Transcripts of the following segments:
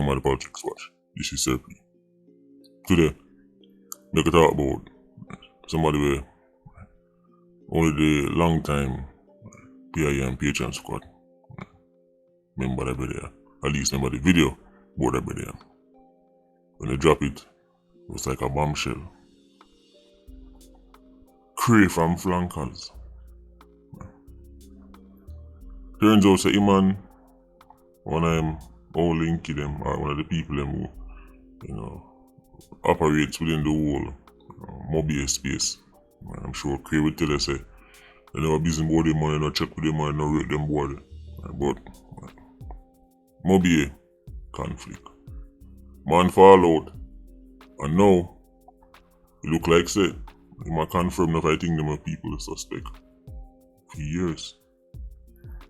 of the Politricks watch. This is Sir P. Today, we can talk about somebody with only the long time PIA and Patchy squad. Remember that video, at least remember the video about that video. When they drop it, it was like a bombshell. Kray from Flankers. Turns out that him and one of them all linky them, or one of the people them who, operates within the whole mobile space. I'm sure Kray would tell us say they never busy about them money, no check with them money, no rate them board. But mobile conflict. Man fall out. And now it look like say he might confirm that I think them are people suspect for years.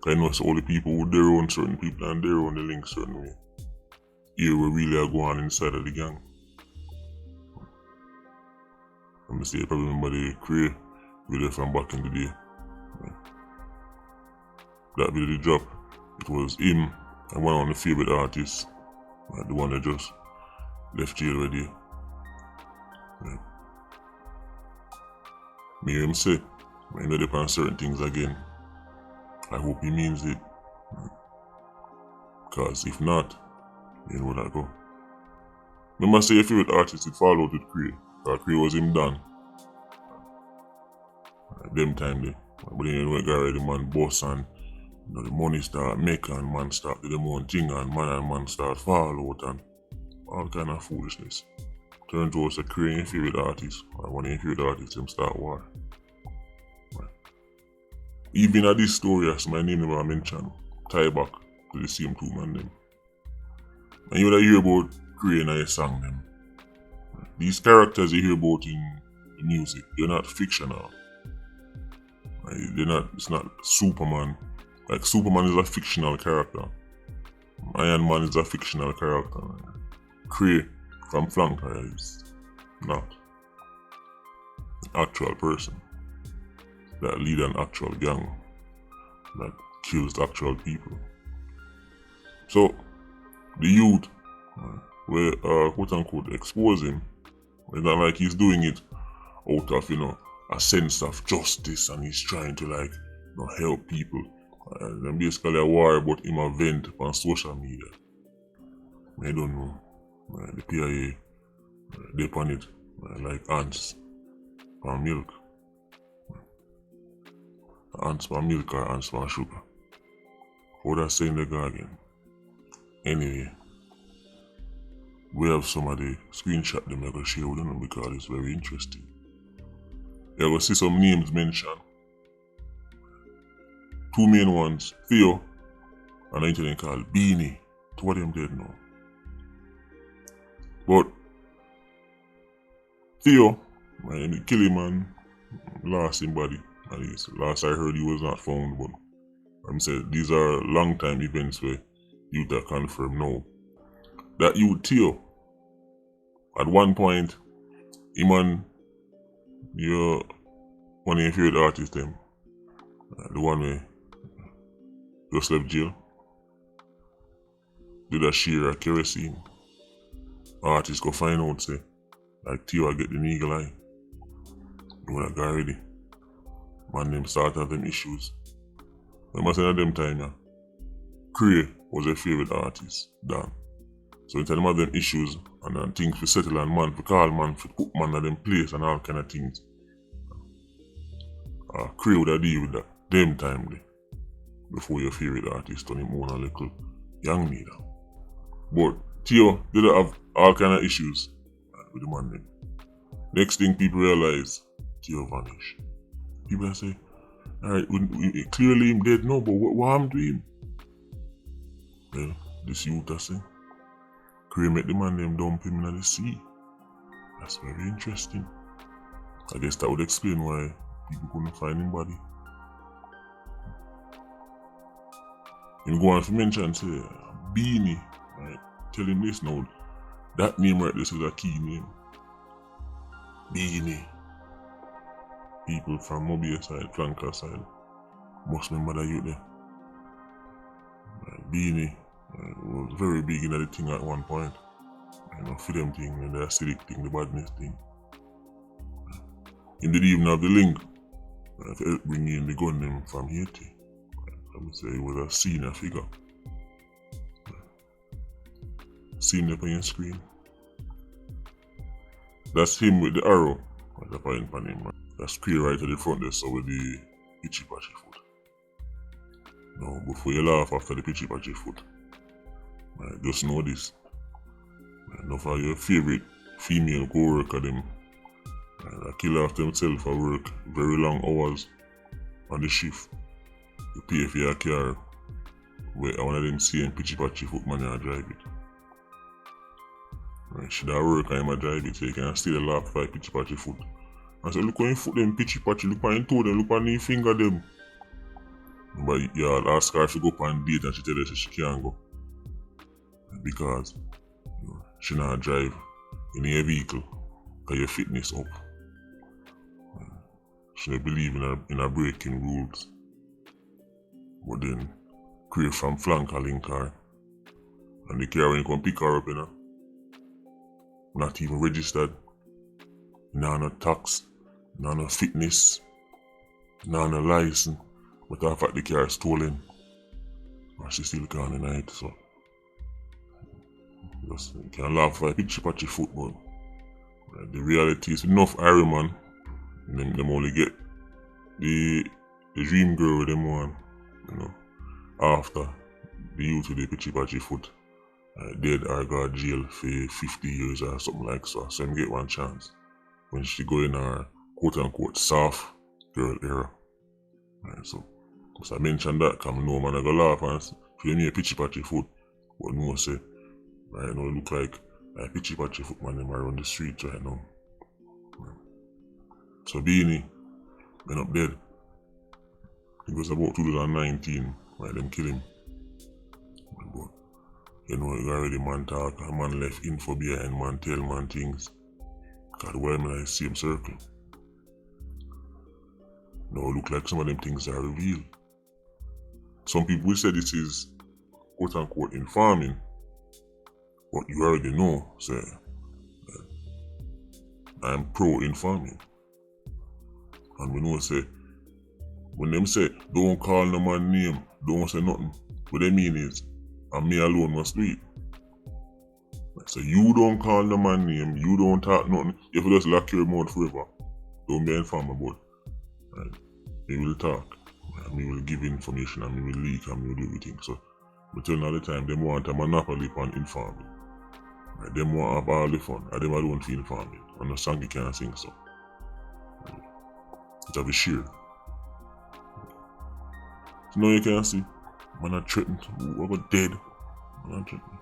I know so all the people with their own certain people and their own the link certain way. Here we really are going inside of the gang. I'm gonna say you probably remember the Kray video from back in the day. That video drop, it was him and one of the favorite artists. The one that just left jail already. Me hear him say, I know they plan certain things again. I hope he means it. Cause if not, you know where that go. Remember say your favorite artist would fall out with Kray. Cause Kray was him done. Them time there. But then you know the man boss and the money start make and man start do them own thing and man start fall out and all kind of foolishness. Turns out it's a Kray your favorite artist. Or one of your favorite artists them start war. Even at this story as my name never mentioned, tie back to the same two man them. And you would hear about Kray and his song them. These characters you hear about in the music, they're not fictional. It's not Superman. Like Superman is a fictional character. Iron Man is a fictional character. Kray from Flanker is not an actual person that lead an actual gang that kills actual people. So the youth will quote unquote expose him. It's not like he's doing it out of a sense of justice and he's trying to help people. And basically a war about him a vent on social media. I don't know. The PIA they on it like ants for milk. Ants for milk or ants for sugar. What that saying the garden. Anyway, we have some of the screenshot them I can share with them because it's very interesting. You will see some names mentioned. Two main ones, Theo and an internet called Beanie. Two of them dead now. But Theo, the killing man, lost his body. At least last I heard he was not found, but I'm saying these are long time events where you can confirm now. That you Theo, at one point, him and one of your favorite artists them, the one where just left jail, did a share a kerosene. Artists go find out say, like Theo I get the eagle eye. You know that guy already. Man them start have them issues. Remember saying at them time Kray was a favorite artist, Dan. So in time of them issues and then things for settle and man for call man for put man at them place and all kind of things. Kray would have deal with that them time there. Before your favorite artist turn him on a little young leader. But Theo didn't have all kind of issues with the man then. Next thing people realize, Theo vanished. People say, alright, clearly him dead now, but what happened to him? Well, this youth I say, Kray make the man them dump him in the sea. That's very interesting. I guess that would explain why people couldn't find him body. Him go on to mention say, Beanie, right? Tell him this now. That name right there is a key name. Beanie. People from Mobile side, Flanker side, must remember that you there. Beanie, It was very big in the thing at one point. For them thing, and the acidic thing, the badness thing. He didn't even have the link to help bring in the gun them from Haiti. I would say he was a senior figure. See him up on your screen. That's him with the arrow. Right up on him. That's Kray right at the front there, so with the Pitchy Patchy foot. Now, before you laugh after the Pitchy Patchy foot, right, just know this. Enough of your favorite female co-worker them I kill off themselves for work very long hours on the shift. You pay for your car where one of them same Pitchy Patchy foot man drive it. Right, should I work and him drive it so you can still laugh for Pitchy Patchy foot. I said, look on your foot them Pitchy Patchy, look on your toe them, look on your finger them. But yeah, I'll ask her if she go up on date and she tell her she can't go. Because she not drive in your vehicle because your fitness up. She don't believe in her breaking rules. But then Kray from flank her link her. And the car when you come pick her up, not even registered. No tax, no fitness, no license. But I fact the car is stolen. And she still gone in night, so. Just, you can laugh for a Pitchy Patchy football. The reality is enough Iron Man, them only get the dream girl them one, after the youth with the Pitchy Patchy foot dead or got jail for 50 years or something like so. So them get one chance when she go in her quote unquote soft girl era. Right, so I mentioned that because I know man I go laugh and feel me a Pitchy Patchy foot, but no say right now it look like a Pitchy Patchy foot man them around the streets right now. So Beanie been up dead. It was about 2019 why them kill him. But you already man talk, a man left info behind, man tell man things. Cause why am I same circle? Now it look like some of them things are revealed. Some people will say this is quote unquote informing. But you already know, say, I'm pro-informing. And we know, say, when them say, don't call no man name, don't say nothing, what they mean is, and me alone must do it. So you don't call no man name, you don't talk nothing, you have to just lock your mouth forever. Don't be informed about it. Right? We will talk, and we will give information, and we will leak, and we will do everything. So, we tell all the time, them want a monopoly on informing. Right, them want to have all the fun, and them don't feel farming. And the song you can't sing so. Right. It's a be sheer. So now you can see, man are threatened, we go dead. Man are threatened.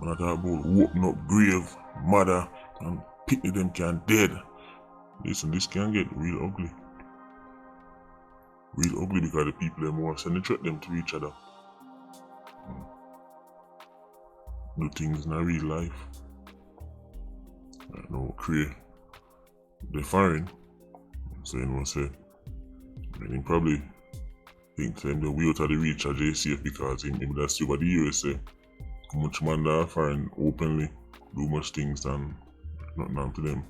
Man are talking about open up grave, mother, and Pitney them can dead. Listen, this can get real ugly. Real ugly because the people them want to send the threat them to each other. Do things in a real life. I know Kray, they're firing. So say, I mean, probably think them the way out of the reach of JCF because him that's over the years say how much man they are firing openly, do much things and nothing to them.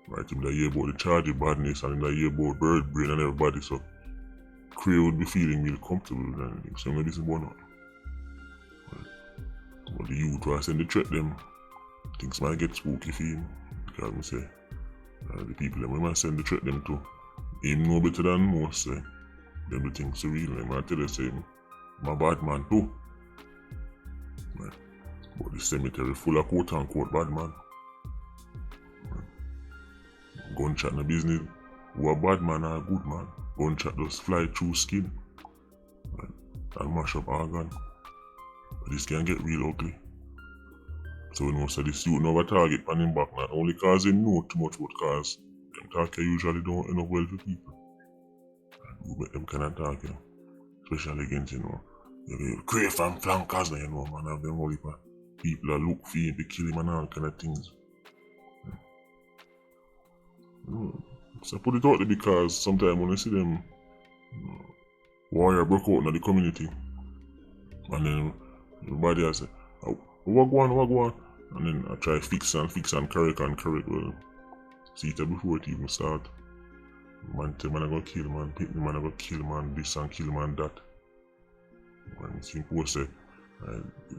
Right, him that hear about the charge of badness and him that hear about bird brain and everybody, so Kray would be feeling real comfortable with anything. So maybe this is one out. But the youth who send the threat them, things might get spooky for him. Because I say, the people that we might send the threat them to, him know better than most say, them the things to real. They might tell us, say, I'm a bad man too. Right. But the cemetery full of quote unquote bad man. Right. Gunshot in the business, who a bad man or a good man. Gunshot just fly through skin. Right. And mash up organ. This can get real ugly. So we know so this youth know a target on him back, not only cause him know too much, but cause them talk usually don't end up well for people. And you bet them cannot talk, especially against, you Kray from flankers, man, have them all people that look for him to kill him and all kind of things. So I put it out there because sometimes when I see them warrior broke out in the community, and then Everybody has say, oh, what go on? And then I try fix and correct. Well, see it before it even start. Man tell man I go kill man, Pitchy man I go kill man, this and kill man that. And it's supposed to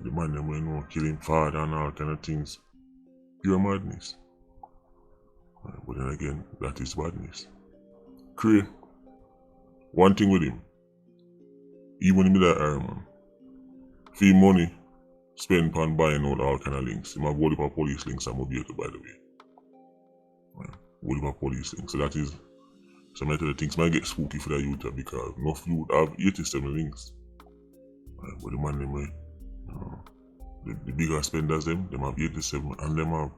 the man them will know kill him father and all kind of things. Pure madness. But then again, that is badness. Kray, one thing with him, even in that era man, fee money spend on buying all kind of links. He have whole police links and mobile by the way. Whole police links. So that is some of the things might get spooky for the youth because enough youth have 87 links. But the man them the bigger spenders them have 87 and them have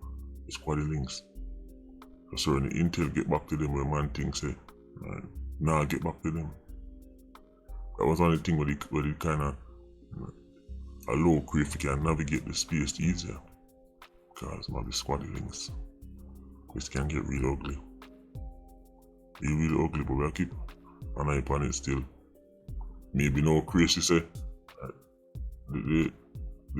squad links. So when the intel get back to them where man thinks say, nah get back to them. That was one of the thing where it kinda allow Kray if you can navigate the space easier. Because man have the squad links. This can get real ugly. It's really ugly, but we'll keep an eye on it still. Maybe no crazy say the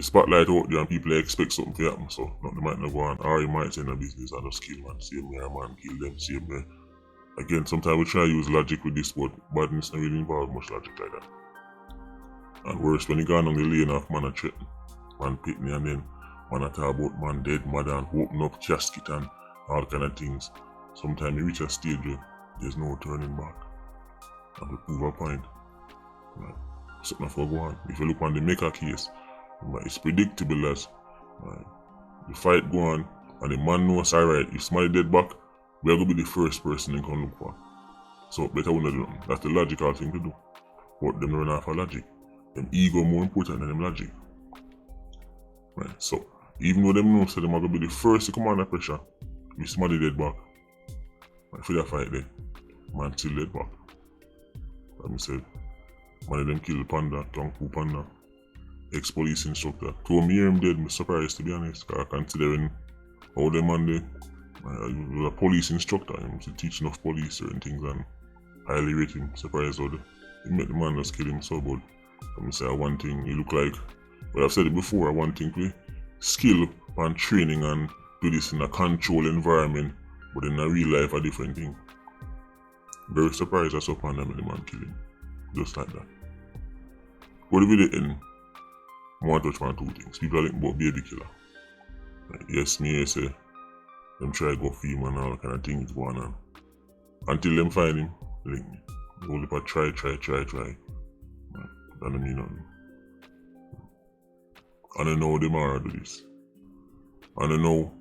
spotlight out there and people expect something to happen, so nothing might not go on. Or you might say in a business and just kill man, same me, a man kill them, same me. Again, sometimes we try to use logic with this, but badness not really involve much logic like that. And worse, when you go on the lane of man a threaten, man Pitchy and then man a talk about man dead, mother and open up casket and all kind of things. Sometimes you reach a stage where there's no turning back. And we prove a point. Something for go on. If you look on the Maker case, it's predictable that the fight go on and the man knows alright, if somebody dead back, we're going to be the first person they can look for. So better we not do that. That's the logical thing to do. But them run off of logic. Them ego more important than them logic. Right. So even though them know so them are going to be the first to come under pressure, if somebody dead back, for that fight there, man still dead back. Like I said, one of them killed Panda, Kung Fu Panda, ex-police instructor. To me hear him dead, I'm surprised to be honest, because considering how them man there, he was a police instructor, he was teaching of police certain things and highly rate him, surprised how he met the man just kill him so good. I'm say one thing, he look like, well I've said it before, one thing we skill and training and do this in a controlled environment, but in a real life a different thing. Very surprised I saw Panda and the man kill him. Just like that. But the video end, I want to touch on two things. People are thinking about baby killer. Yes, me say them try to go for him and all kind of things going on. Until them find him, link me. The whole people try. That don't mean nothing. I don't know how them are do this. I don't know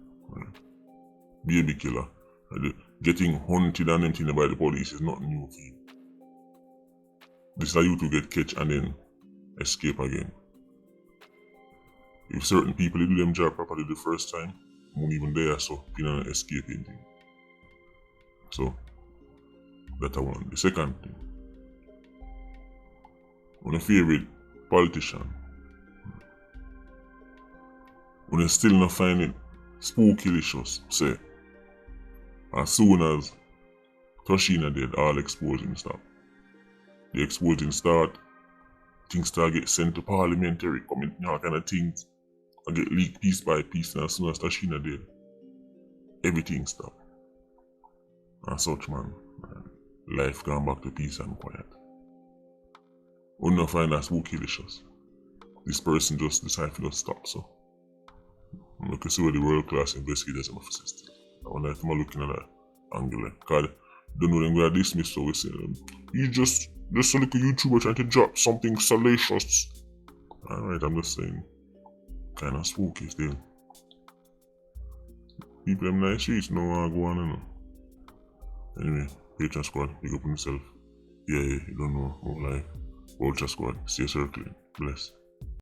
baby killer. Getting hunted and emptied by the police is not new for him. This is how you to get catch and then escape again. If certain people do them job properly the first time, won't even there, so you know escaping thing. So that's one. The second thing, one of favorite politician, when you still not find it spookylicious, say as soon as Toshina did, all exposing stop. The exposing start, things start get sent to parliamentary committee, all kind of things, and get leaked piece by piece, and as soon as Toshina did, everything stopped. And such man, life gone back to peace and quiet. We don't find that spookylicious. This person just decided to just stop, so you can see where the world class investigators are still. I wonder if I'm looking at that angle. Because don't know them we are dismissed, so we say you just a little YouTuber trying to drop something salacious. Alright, I'm just saying kinda spooky still. People them nice streets know how to go on and know. Anyway, Patreon squad, big up on yourself. Yeah, you don't know, more life. Ultra squad, stay circling. Bless.